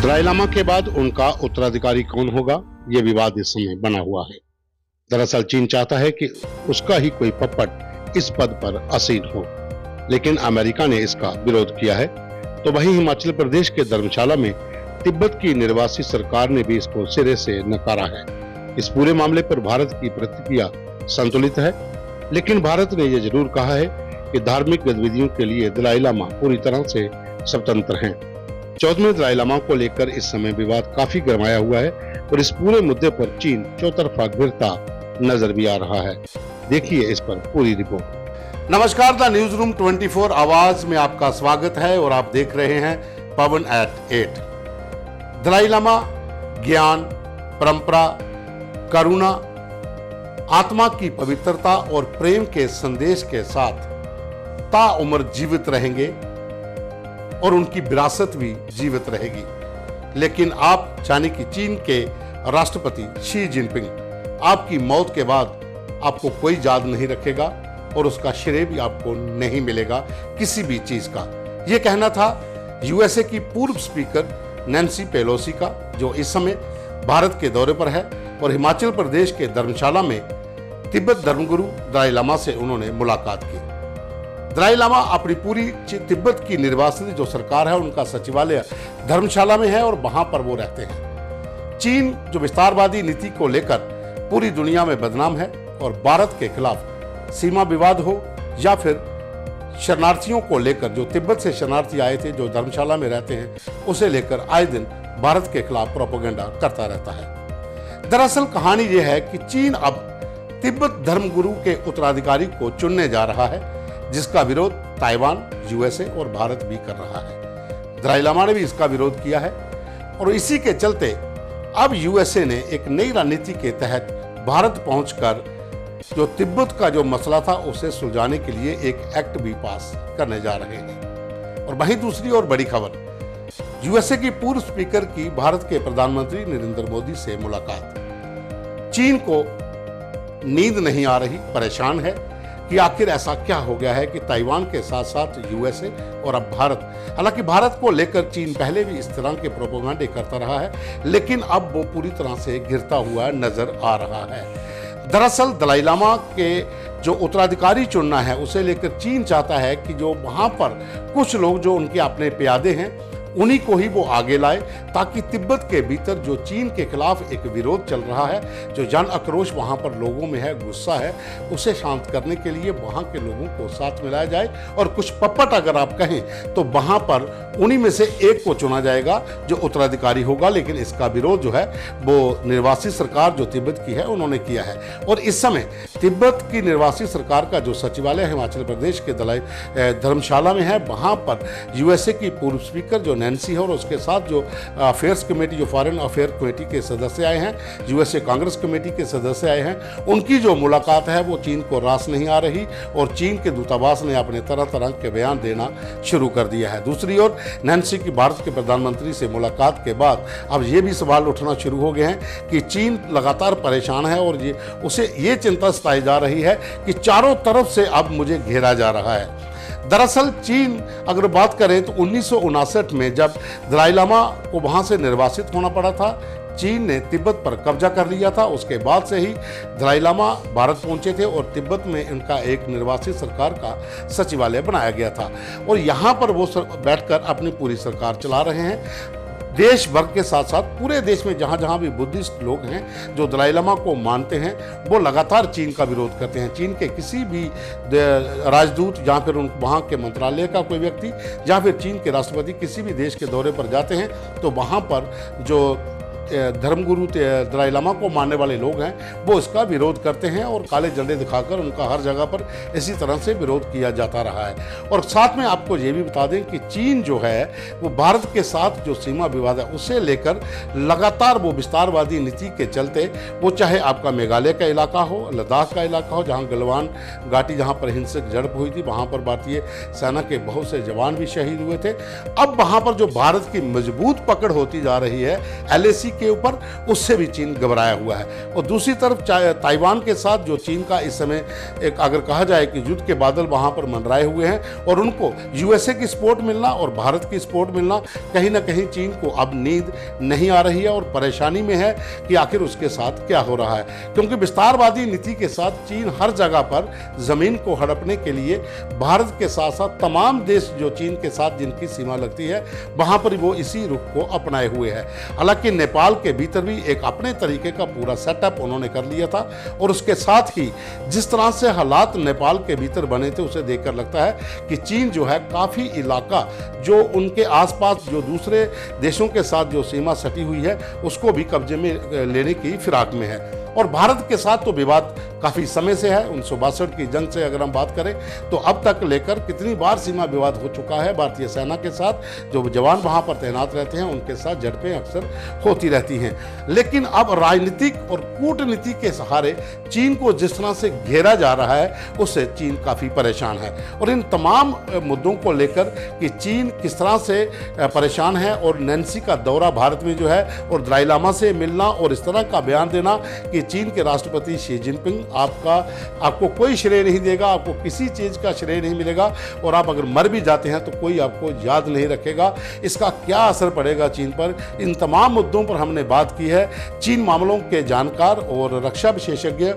दलाई लामा के बाद उनका उत्तराधिकारी कौन होगा, ये विवाद इस समय बना हुआ है। दरअसल चीन चाहता है कि उसका ही कोई पप्पट इस पद पर आसीन हो, लेकिन अमेरिका ने इसका विरोध किया है। तो वहीं हिमाचल प्रदेश के धर्मशाला में तिब्बत की निर्वासित सरकार ने भी इसको सिरे से नकारा है। इस पूरे मामले पर भारत की प्रतिक्रिया संतुलित है, लेकिन भारत ने यह जरूर कहा है कि धार्मिक गतिविधियों के लिए दलाई लामा पूरी तरह से स्वतंत्र हैं। 14वें दलाई लामा को लेकर इस समय विवाद काफी गरमाया हुआ है और इस पूरे मुद्दे पर चीन चौतरफा घिरता नजर भी आ रहा है। देखिए इस पर पूरी रिपोर्ट। नमस्कार, द न्यूज रूम 24 आवाज में आपका स्वागत है और आप देख रहे हैं पवन एट 8। दलाई लामा ज्ञान, परंपरा, करुणा, आत्मा की पवित्रता और प्रेम के संदेश के साथ ताउम्र जीवित रहेंगे और उनकी विरासत भी जीवित रहेगी। लेकिन आप जाने कि चीन के राष्ट्रपति शी जिनपिंग आपकी मौत के बाद आपको कोई याद नहीं रखेगा और उसका श्रेय भी आपको नहीं मिलेगा किसी भी चीज का। यह कहना था यूएसए की पूर्व स्पीकर नैन्सी पेलोसी का, जो इस समय भारत के दौरे पर है और हिमाचल प्रदेश के धर्मशाला में तिब्बत धर्मगुरु दलाई लामा से उन्होंने मुलाकात की। दलाई लामा अपनी पूरी तिब्बत की निर्वासित जो सरकार है उनका सचिवालय धर्मशाला में है और वहां पर वो रहते हैं। चीन जो विस्तारवादी नीति को लेकर पूरी दुनिया में बदनाम है और भारत के खिलाफ सीमा विवाद हो या फिर शरणार्थियों को लेकर, जो तिब्बत से शरणार्थी आए थे जो धर्मशाला में रहते हैं, उसे लेकर आए दिन भारत के खिलाफ प्रोपेगेंडा करता रहता है। दरअसल कहानी यह है कि चीन अब तिब्बत धर्मगुरु के उत्तराधिकारी को चुनने जा रहा है, जिसका विरोध ताइवान, यूएसए और भारत भी कर रहा है। दलाई लामा ने भी इसका विरोध किया है और इसी के चलते अब यूएसए ने एक नई रणनीति के तहत भारत पहुंचकर जो तिब्बत का जो मसला था उसे सुलझाने के लिए एक एक्ट भी पास करने जा रहे हैं। और वहीं दूसरी और बड़ी खबर, यूएसए की पूर्व स्पीकर की भारत के प्रधानमंत्री नरेंद्र मोदी से मुलाकात। चीन को नींद नहीं आ रही, परेशान है कि आखिर ऐसा क्या हो गया है कि ताइवान के साथ साथ यूएसए और अब भारत, हालांकि भारत को लेकर चीन पहले भी इस तरह के प्रोपेगेंडे करता रहा है, लेकिन अब वो पूरी तरह से गिरता हुआ नजर आ रहा है। दरअसल दलाई लामा के जो उत्तराधिकारी चुनना है उसे लेकर चीन चाहता है कि जो वहां पर कुछ लोग जो उनके अपने प्यादे हैं उन्हीं को ही वो आगे लाए, ताकि तिब्बत के भीतर जो चीन के खिलाफ एक विरोध चल रहा है, जो जन आक्रोश वहां पर लोगों में है, गुस्सा है, उसे शांत करने के लिए वहां के लोगों को साथ मिलाया जाए और कुछ पप्पट अगर आप कहें तो वहां पर उन्हीं में से एक को चुना जाएगा जो उत्तराधिकारी होगा। लेकिन इसका विरोध जो है वो निर्वासित सरकार जो तिब्बत की है उन्होंने किया है। और इस समय तिब्बत की निर्वासित सरकार का जो सचिवालय हिमाचल प्रदेश के दलाई धर्मशाला में है, वहां पर यूएसए की पूर्व स्पीकर जो नैन्सी है और उसके साथ जो अफेयर्स कमेटी, जो फॉरेन अफेयर कमेटी के सदस्य आए हैं, यूएसए कांग्रेस कमेटी के सदस्य आए हैं, उनकी जो मुलाकात है वो चीन को रास नहीं आ रही और चीन के दूतावास ने अपने तरह तरह के बयान देना शुरू कर दिया है। दूसरी ओर नैन्सी की भारत के प्रधानमंत्री से मुलाकात के बाद अब ये भी सवाल उठना शुरू हो गए हैं कि चीन लगातार परेशान है और उसे ये चिंता सताई जा रही है कि चारों तरफ से अब मुझे घेरा जा रहा है। दरअसल चीन अगर बात करें तो 1959 में जब दलाई लामा को वहां से निर्वासित होना पड़ा था, चीन ने तिब्बत पर कब्जा कर लिया था। उसके बाद से ही दलाई लामा भारत पहुंचे थे और तिब्बत में इनका एक निर्वासित सरकार का सचिवालय बनाया गया था और यहाँ पर वो बैठकर अपनी पूरी सरकार चला रहे हैं। देश भर के साथ साथ पूरे देश में जहाँ जहाँ भी बुद्धिस्ट लोग हैं जो दलाई लामा को मानते हैं, वो लगातार चीन का विरोध करते हैं। चीन के किसी भी राजदूत या फिर वहाँ के मंत्रालय का कोई व्यक्ति या फिर चीन के राष्ट्रपति किसी भी देश के दौरे पर जाते हैं तो वहाँ पर जो धर्मगुरु दलाई लामा को मानने वाले लोग हैं वो इसका विरोध करते हैं और काले झंडे दिखाकर उनका हर जगह पर इसी तरह से विरोध किया जाता रहा है। और साथ में आपको ये भी बता दें कि चीन जो है वो भारत के साथ जो सीमा विवाद है उसे लेकर लगातार वो विस्तारवादी नीति के चलते, वो चाहे आपका मेघालय का इलाका हो, लद्दाख का इलाका हो, जहाँ गलवान घाटी जहाँ पर हिंसक झड़प हुई थी, वहाँ पर भारतीय सेना के बहुत से जवान भी शहीद हुए थे। अब वहाँ पर जो भारत की मजबूत पकड़ होती जा रही है, LAC के ऊपर, उससे भी चीन घबराया हुआ है। और दूसरी तरफ ताइवान के साथ जो चीन का इस समय एक अगर कहा जाए कि युद्ध के बादल वहाँ पर मंडराए हुए हैं और उनको यूएसए की सपोर्ट मिलना और भारत की सपोर्ट मिलना, कहीं ना कहीं चीन को अब नींद नहीं आ रही है और परेशानी में है कि आखिर उसके साथ क्या हो रहा है। क्योंकि विस्तारवादी नीति के साथ चीन हर जगह पर जमीन को हड़पने के लिए भारत के साथ साथ तमाम देश जो चीन के साथ जिनकी सीमा लगती है वहां पर वो इसी रुख को अपनाए हुए है। हालांकि नेपाल के भीतर भी एक अपने तरीके का पूरा सेटअप उन्होंने कर लिया था और उसके साथ ही जिस तरह से हालात नेपाल के भीतर बने थे उसे देखकर लगता है कि चीन जो है काफ़ी इलाका जो उनके आसपास जो दूसरे देशों के साथ जो सीमा सटी हुई है उसको भी कब्जे में लेने की फिराक में है। और भारत के साथ तो विवाद काफ़ी समय से है, 1962 की जंग से अगर हम बात करें तो अब तक लेकर कितनी बार सीमा विवाद हो चुका है। भारतीय सेना के साथ जो जवान वहाँ पर तैनात रहते हैं उनके साथ झड़पें अक्सर होती रहती हैं। लेकिन अब राजनीतिक और कूटनीति के सहारे चीन को जिस तरह से घेरा जा रहा है उससे चीन काफ़ी परेशान है। और इन तमाम मुद्दों को लेकर कि चीन किस तरह से परेशान है और नैन्सी का दौरा भारत में जो है और दलाई लामा से मिलना और इस तरह का बयान देना कि चीन के राष्ट्रपति शी जिनपिंग आपको कोई श्रेय नहीं देगा, आपको किसी चीज़ का श्रेय नहीं मिलेगा और आप अगर मर भी जाते हैं तो कोई आपको याद नहीं रखेगा, इसका क्या असर पड़ेगा चीन पर। इन तमाम मुद्दों पर हमने बात की है चीन मामलों के जानकार और रक्षा विशेषज्ञ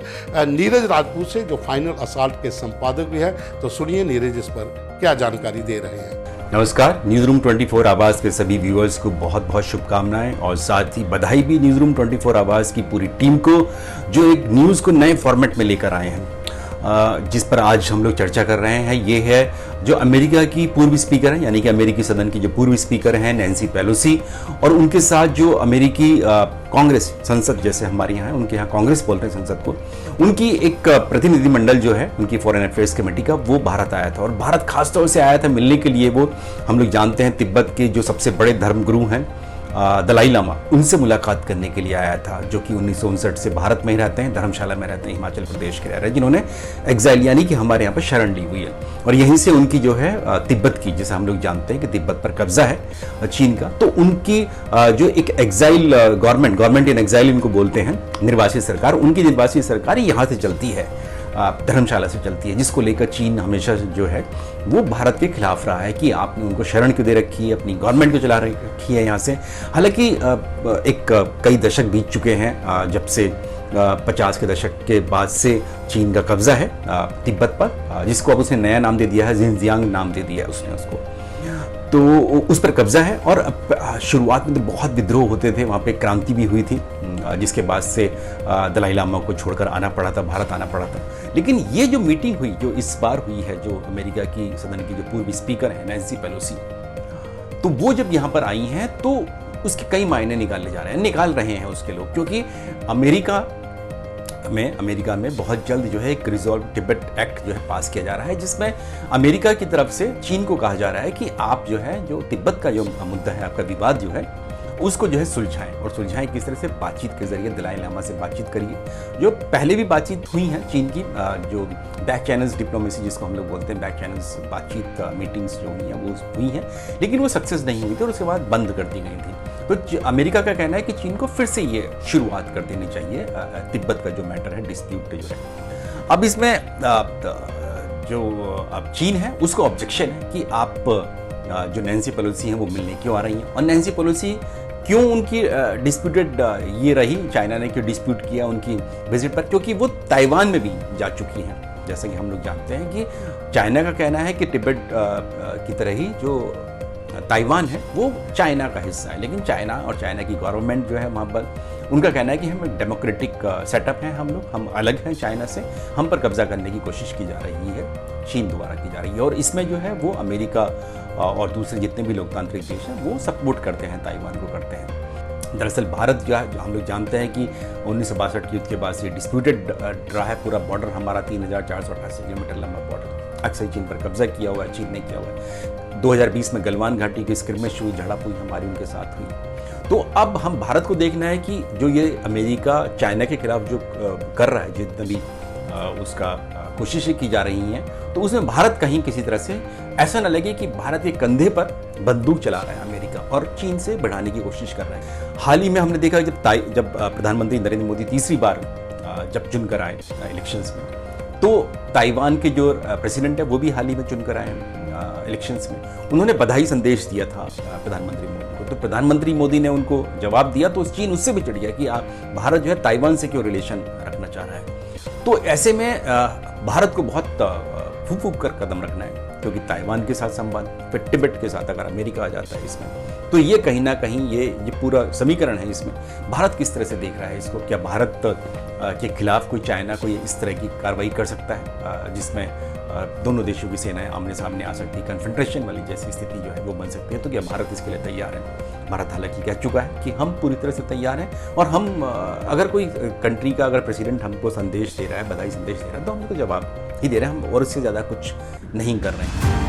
नीरज राजपूत से जो फाइनल असाल्ट के संपादक भी हैं। तो सुनिए नीरज इस पर क्या जानकारी दे रहे हैं। नमस्कार, न्यूज़ रूम 24 आवाज़ के सभी व्यूअर्स को बहुत बहुत शुभकामनाएं और साथ ही बधाई भी न्यूज़ रूम 24 आवाज़ की पूरी टीम को जो एक न्यूज़ को नए फॉर्मेट में लेकर आए हैं। जिस पर आज हम लोग चर्चा कर रहे हैं ये है जो अमेरिका की पूर्व स्पीकर हैं, यानी कि अमेरिकी सदन की जो पूर्व स्पीकर हैं नैन्सी पेलोसी, और उनके साथ जो अमेरिकी कांग्रेस संसद, जैसे हमारे यहाँ है उनके यहाँ कांग्रेस बोलते हैं संसद को, उनकी एक प्रतिनिधिमंडल जो है उनकी फॉरेन अफेयर्स कमेटी का वो भारत आया था। और भारत खासतौर से आया था मिलने के लिए, वो हम लोग जानते हैं तिब्बत के जो सबसे बड़े धर्मगुरु हैं दलाई लामा, उनसे मुलाकात करने के लिए आया था, जो कि 1959 से भारत में ही रहते हैं, धर्मशाला में रहते हैं, हिमाचल प्रदेश के रह रहे हैं, जिन्होंने एग्जाइल यानी कि हमारे यहाँ पर शरण ली हुई है। और यहीं से उनकी जो है तिब्बत की, जैसे हम लोग जानते हैं कि तिब्बत पर कब्जा है चीन का, तो उनकी जो एक एग्जाइल गवर्नमेंट इन एग्जाइल इनको बोलते हैं, निर्वासित सरकार, उनकी निर्वासित सरकार यहाँ से चलती है, धर्मशाला से चलती है, जिसको लेकर चीन हमेशा जो है वो भारत के खिलाफ रहा है कि आपने उनको शरण क्यों दे रखी है, अपनी गवर्नमेंट को चला रखी है यहाँ से। हालांकि कई दशक बीत चुके हैं जब से 50 के दशक के बाद से चीन का कब्जा है तिब्बत पर, जिसको अब उसने नया नाम दे दिया है, जिनजियांग नाम दे दिया है उसने उसको, तो उस पर कब्जा है। और शुरुआत में तो बहुत विद्रोह होते थे, वहाँ पे क्रांति भी हुई थी, जिसके बाद से दलाई लामा को छोड़कर आना पड़ा था, भारत आना पड़ा था। लेकिन ये जो मीटिंग हुई, जो इस बार हुई है, जो अमेरिका की सदन की जो पूर्व स्पीकर है नैन्सी पेलोसी, तो वो जब यहाँ पर आई हैं तो उसके कई मायने निकाल रहे हैं उसके लोग, क्योंकि अमेरिका में बहुत जल्द जो है एक रिजॉल्व तिब्बत एक्ट जो है पास किया जा रहा है, जिसमें अमेरिका की तरफ से चीन को कहा जा रहा है कि आप जो है जो तिब्बत का जो मुद्दा है, आपका विवाद जो है उसको जो है सुलझाएं। और सुलझाएं किस तरह से? बातचीत के जरिए दलाई लामा से बातचीत करिए। जो पहले भी बातचीत हुई है चीन की, जो बैक चैनल्स डिप्लोमेसी जिसको हम लोग बोलते हैं, बैक चैनल्स बातचीत मीटिंग्स जो हुई हैं वो हुई हैं, लेकिन वो सक्सेस नहीं हुई थी और उसके बाद बंद कर दी गई थी। तो अमेरिका का कहना है कि चीन को फिर से ये शुरुआत कर देनी चाहिए तिब्बत का जो मैटर है, डिस्प्यूट जो है। अब इसमें जो अब चीन है उसको ऑब्जेक्शन है कि आप जो नैन्सी पेलोसी हैं वो मिलने क्यों आ रही हैं, और नैन्सी पेलोसी क्यों उनकी डिस्प्यूटेड ये रही, चाइना ने क्यों डिस्प्यूट किया उनकी विजिट पर, क्योंकि वो ताइवान में भी जा चुकी हैं। जैसे कि हम लोग जानते हैं कि चाइना का कहना है कि तिब्बत की तरह ही जो ताइवान है वो चाइना का हिस्सा है, लेकिन चाइना और चाइना की गवर्नमेंट जो है वहाँ पर उनका कहना है कि हम डेमोक्रेटिक सेटअप हैं, हम अलग हैं चाइना से, हम पर कब्जा करने की कोशिश की जा रही है, चीन द्वारा की जा रही है। और इसमें जो है वो अमेरिका और दूसरे जितने भी लोकतांत्रिक देश हैं वो सपोर्ट करते हैं, ताइवान को करते हैं। दरअसल भारत जो है, जो हम लोग जानते हैं कि 1962 के युद्ध के बाद से डिस्प्यूटेड रहा है पूरा बॉर्डर हमारा, 3488 किलोमीटर लंबा बॉर्डर, अक्सर चीन पर कब्जा किया हुआ है, चीन ने किया हुआ है। 2020 में गलवान घाटी की स्क्रिमेज हुई, झड़प हुई, हमारी उनके साथ हुई। तो अब हम भारत को देखना है कि जो ये अमेरिका चाइना के खिलाफ जो कर रहा है, जितना भी उसका कोशिशें की जा रही हैं, तो उसमें भारत कहीं किसी तरह से ऐसा न लगे कि भारत के कंधे पर बंदूक चला रहा है अमेरिका और चीन से बढ़ाने की कोशिश कर रहा है। हाल ही में हमने देखा जब प्रधानमंत्री नरेंद्र मोदी तीसरी बार जब चुनकर आए इलेक्शंस में, तो ताइवान के जो प्रेसिडेंट है वो भी हाल ही में चुनकर आए हैं इलेक्शंस में। उन्होंने बधाई संदेश दिया था प्रधानमंत्री मोदी को, तो प्रधानमंत्री मोदी ने उनको जवाब दिया तो चीन उससे भी चिढ़ गया कि भारत जो है ताइवान से क्यों रिलेशन रखना चाह रहा है। तो ऐसे में भारत को बहुत फूंक फूंक कर कदम रखना है, क्योंकि ताइवान के साथ संबंध, फिर तिब्बत के साथ अगर अमेरिका आ जाता है इसमें, तो ये कहीं ना कहीं ये पूरा समीकरण है। इसमें भारत किस तरह से देख रहा है इसको? क्या भारत के खिलाफ कोई चाइना कोई इस तरह की कार्रवाई कर सकता है जिसमें दोनों देशों की सेनाएं आमने सामने आ सकती है, कन्फ्रंटेशन वाली जैसी स्थिति जो है वो बन सकती है? तो क्या भारत इसके लिए तैयार है? भारत हालांकि कह चुका है कि हम पूरी तरह से तैयार हैं, और हम अगर कोई कंट्री का अगर प्रेसिडेंट हमको संदेश दे रहा है, बधाई संदेश दे रहा है, तो हम तो जवाब ही दे रहे हैं, हम और इससे ज़्यादा कुछ नहीं कर रहे हैं।